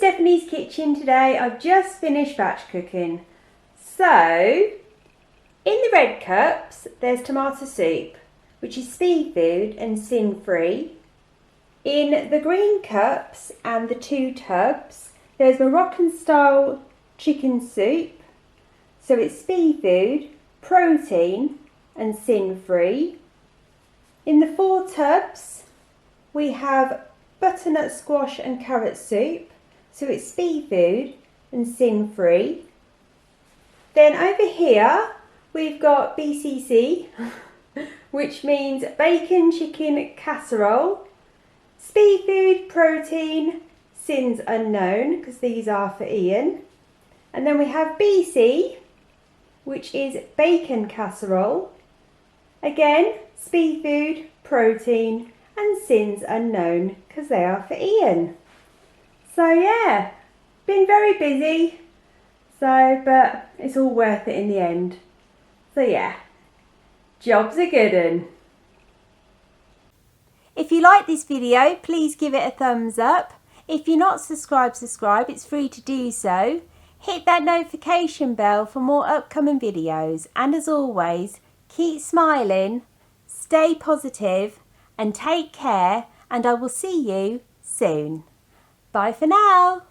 Stephanie's kitchen today. I've just finished batch cooking. So, in the red cups, there's tomato soup, which is speed food and sin-free. In the green cups and the 2 tubs, there's Moroccan style chicken soup. So it's speed food, protein and sin-free. In the 4 tubs, we have butternut squash and carrot soup. So it's speed food and sin-free. Then over here, we've got BCC, which means bacon chicken casserole. Speed food, protein, sins unknown, because these are for Ian. And then we have BC, which is bacon casserole. Again, speed food, protein, and sins unknown, because they are for Ian. So yeah, been very busy, but it's all worth it in the end. So yeah, job's a good one. If you like this video, please give it a thumbs up. If you're not subscribed, it's free to do so. Hit that notification bell for more upcoming videos. And as always, keep smiling, stay positive, and take care. And I will see you soon. Bye for now.